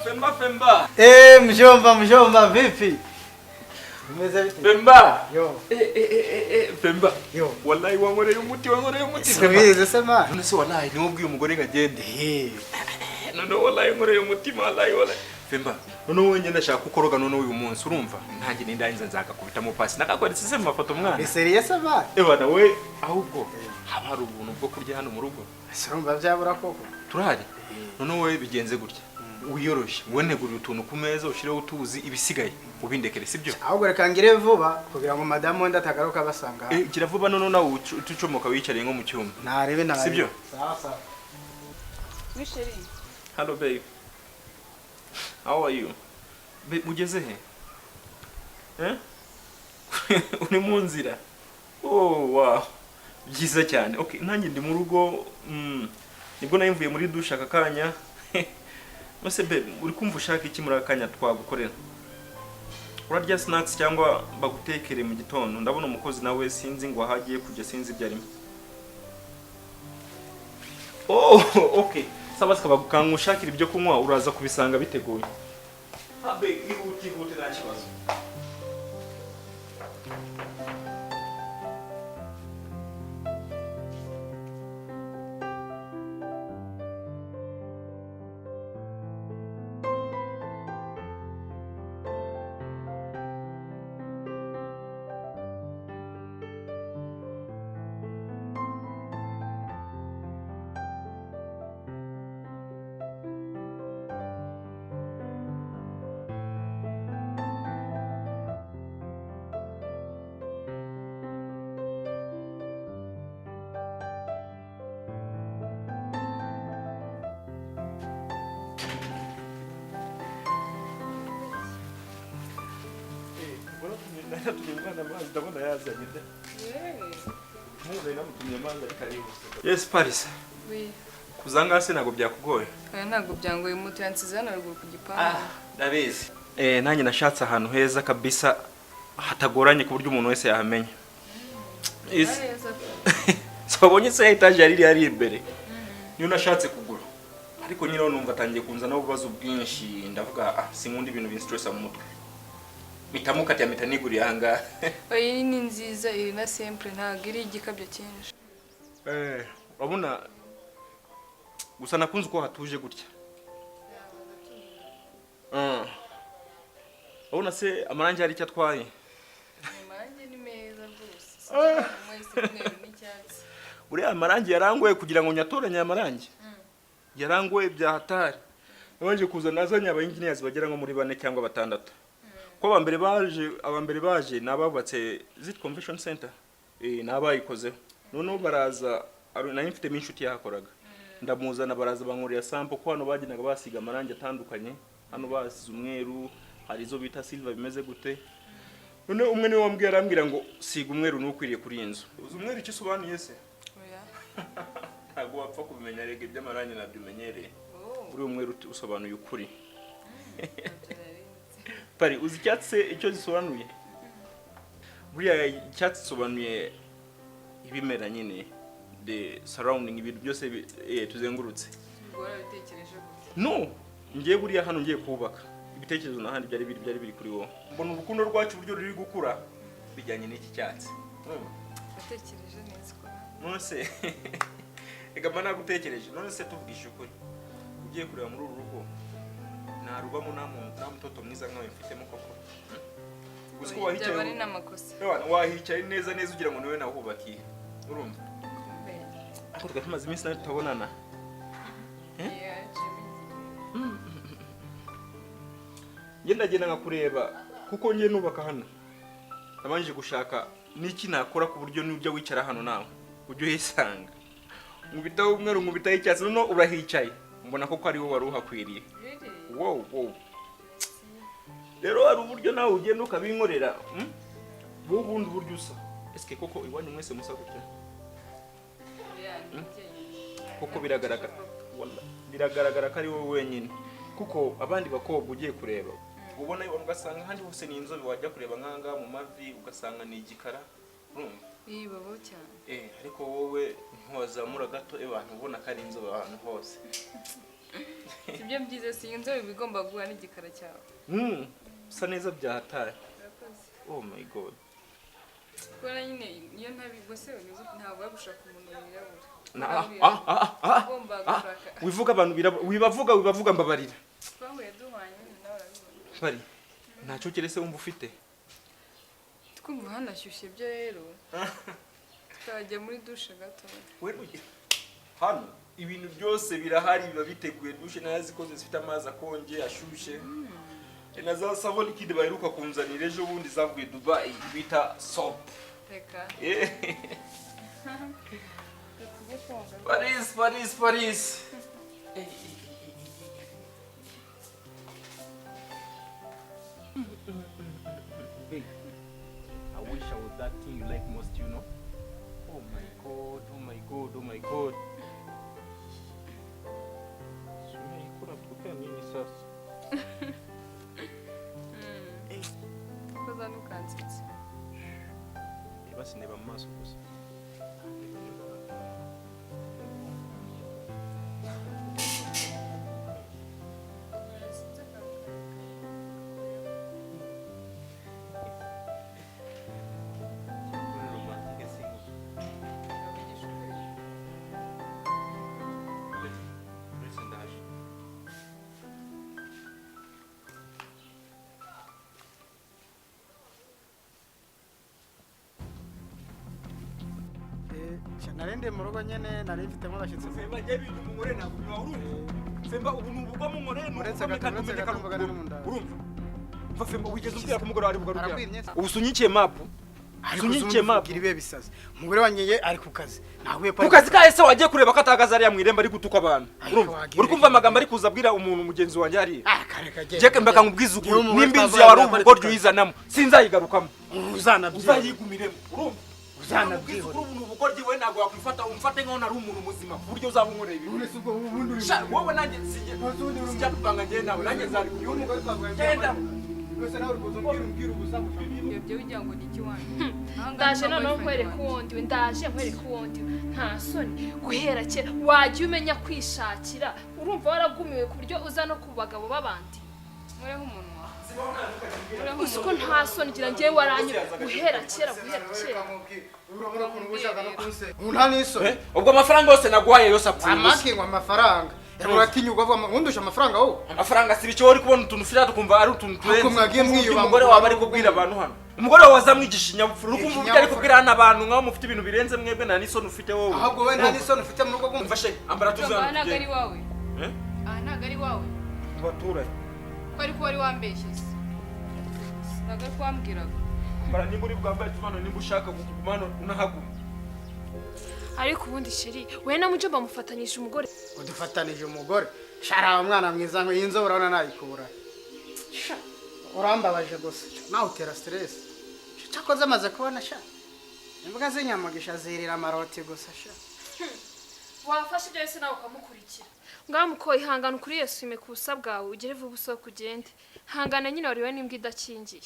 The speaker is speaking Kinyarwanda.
Femba. Mjomba vipi? Umeze vipi? Femba. Yo. Femba. Yo. Wallahi wankoreye umuti. Sibize sema. None se wallahi ni ubwiye umugore ngagende. None wallahi wankoreye umutima wallahi. Femba. None wowe ngenda shaka ukoroga none uyu munsi urumva? Ntange nindangiza nzakakubita mu pasi. Nakakweretse se mu mafoto mwana. Ni serious sema. Bana we ahubwo haba hari ubuntu bwo kurya hano mu rugo. Surumva byabura koko. Turahari. None wowe bigenze gutya. Wiyoroshye wenegurira utuntu ku meza ushireho utuzi ibisigaye ubindekere sibyo ahubwo reka ngire vuba kugira ngo madamu ndatagaruka basanga gira vuba none nawe utucomoka wicariye nko mu cyumba narebe sibyo sawa Michelle. Hello babe, how are you? Mugeze he uri mu nzira? Oh wow, byiza cyane. Okay, nanjye ndi mu rugo nibwo nayimvuye muri dusha akakanya. Mose babe, uri kumva ushaka iki muri akanya twagukorera? Urarya snacks cyangwa bagutekere mu gitondo? Ndabona umukozi nawe sinzi ngo ahagiye kujya sinzi byarimo. Oh, okay. Saba sikabagukanka ushakira ibyo kunywa uraza kubisanga biteguye. Habe ihute nta kibazo. Yes, Paris. Oui. Kuzanga se nago byakugoye. Ntago byangoye mutu yansize hano ruguru ku gipangu. Ndabizi. Nanjye nashatse ahantu heza kabisa hatagoranye ku buryo umuntu wese yahamenya. Sabonye se etage yari imbere. Niyo nashatse kugura. Ariko nyine numva atangiye kunzana ububazo bwinshi ndavuga sinkunda ibintu binstressa mu mutwe. Mitamuka ya mitaniguri yanga. Iyi ni nziza iri na simple ntago iri igikabyo cyinshi. Urabona gusa nakunze ko hatuje gutya. Urabona se amarangi ari icyo atwaye. Amarangi ni meza rwose. Mwese mweru n'icyatsi. Uriya amarangi yarangoye kugira ngo nyatoranye amarangi. Yarangoye bya hatari. Nabanje kuza nazanye aba engineers bagera nko muri 4 cyangwa 6. Ko abambere baje nababatse Zit Convention Center. Nabayikozeho. None baraza nari mfite inshuti yahakoraga. Ndamuzana baraza bankurira sample ko hano baginaga basiga amarangi atandukanye. Hano basize umweru, hari izo bita silver bimeze gute. None umwe niwe wambwiye arambwira ngo siga umweru nukwiriye kuri inzu. Uzi umweru icyo sobanuye se? Oya. Ntago wapfa kubimenya rege by'amarangi nabyimenyereye. Uri umweru usobanuye ukuri. Pari uzi icyatsi icyo gisobanuye? Buriya icyatsi gisobanuye ibimera nyine the surrounding ibintu byose tuzengurutse. Ngora bitekereje gute? No, ngiye buriya hano ngiye kubaka. Ibitekerezo nahandi byari biri kuri wo. Mbona urukundo rwacu buryo ruri gukura bijyanye n'iki cyatsi. Batekereje neza ko. None se ega mana gutekereje. None se tuvugisha ukuri. Ugiye kureba muri uru rugo. Narubamo nta mutoto mwiza nkawe mfitemo koko. Gusko wahicaye bari namakosa. Wahicaye neza ugira ngo niwe nahubakiye. Urumva? Ako twamaze iminsi nawe tutabonana. Ngenda ngakureba kuko ngiye nubaka hano. Nabanje gushaka niki nakora ku buryo n'ubyo wicara hano nawe. Ujye uhisanga. Ngubitaho umweru ngubitaho icyatsi none urahicaye. Mbona ko ari wowe waruhakwiriye. Wow. Rero ari uburyo nawe ugenda ukabinkorera. Bubundi buryo usa. Eske koko iwanyu mwese musa gutya? Koko biragaragara ko ari wowe wenyine. Kuko abandi bakobwa ugiye kureba ubona ibona ugasanga handi hose ni inzobe wajya kureba nkanga mu mavi ugasanga ni igikara. Urumva? Babo cyane. Ariko wowe ntwazamura gato abantu ubona ko ari inzobe ahantu hose. ibyo byiza sinzi bigomba guhura n'igikara cyawe. Usa neza byahataye. Urakoze. Oh my god. Kubera nyine niyo ntabigose ntabwo bagushaka umuntu wirabura. Wivuga abantu wibavuga mbabarira. Twahuye duhanye nawe urabibona. Bari. Ntacyo kerese wumva ufite. Twumva hanashyushye byo rero. Twajya muri dushe gato. Hano ibintu byose birahari biba biteguye dushe nazi ko zifite amazi akonje ashushe. Naza savon kid baheruka kunzanira ejo bundi zavuye Dubai bita soap. Reka. Paris. Hey, I wish I was that thing you like most, you know. Oh my god. Sumekura tupe nini sasa? Koza nukansitse. Basi ndeba maso gusa. narende mu rugo nyene nari mfite nk'abashyitsi. Femba je bintu mu mure ntabwo urumva. Femba ubu nubugwa mu mure urumva. Mva Femba wigeze ubwira ko umugore ari bugarukira. Ubusunyikiye mapu. Sunyikiye mapu iribe bisaza. Umugore wanyeye ari ku kazi. Nahuye ku kazi ka ese wagiye kureba ko atagaza ari yamwiremba ari gutuka abantu. Urumva. Uri kumva amagambo ari kuzabwira umuntu mugenzi wanjye ari. Kareka je. Je mbaka ngubwiza ukuri. Nimbizi yawe ari ubugoryo uyizanamo. Sinzayigarukamo. Uzayigumiremo. Urumva. Uzana bwiho ubu ubukoryi we ntago wakwifata umfate nkaho nari umuntu muzima buryo uzaba unkoreye ibi none subwo ubundi wowe nanjye sijya kupanga ngiye nawe nanjye zari umugore twagenda wese nawe urukuzo mbwira ubusamu Ibyo ujya ngo ni kiwanyu. Ndaje noneho nkwereka uwundi nkwereka uwundi nta soni guhera kera wajya umenya kwishakira urumva waragumiwe ku buryo uza no ku bagabo b'abandi Mureho umuntu uko nta soni gira ngiye waranye guhera kera urabona ukuntu ushaka no kunse nta niso ubwo amafaranga yose naguhaye yose apfuye amakingo amafaranga uratinyuka avuga ngundusha amafaranga wowe amafaranga si bicyo uri kubona utuntu fira tukumva ari utuntu turenze mwagiye mwiyuba umugore wawe ari kubwira abantu hano umugore wawe azamwigisha inyabupfura ukumva ufite ari kubwira hano abantu nkaho mufite ibintu birenze mwebwe nta nisoni ufite wowe ahubwo we nta nisoni ufite mu rugo mfashe ambara tuzana ntago ari wawe ntago ari wawe baturanye ko ari ko wari wambeshye se ntago kwambwiraga ambara nimba uri bwambaye tuvano nimba ushaka kugumana unahaguma ariko ubundi sheri we na Mujo bamufatanyije umugore udufatanije umugore shara umwana mwiza ngo yinzo urabona nayikura urambabaje gusa nawe utera stress cyakoze amaze kubona sha imbwa z'inyamagisha zirira amaroti gusa sha wafashe ibyo wese nawe ukamukurikira ngaho muko ihangana kuri Yesu ime kubusa bwawe ugere vuba usoko ugende hangana nyine wariwe n'imbwa idakingiye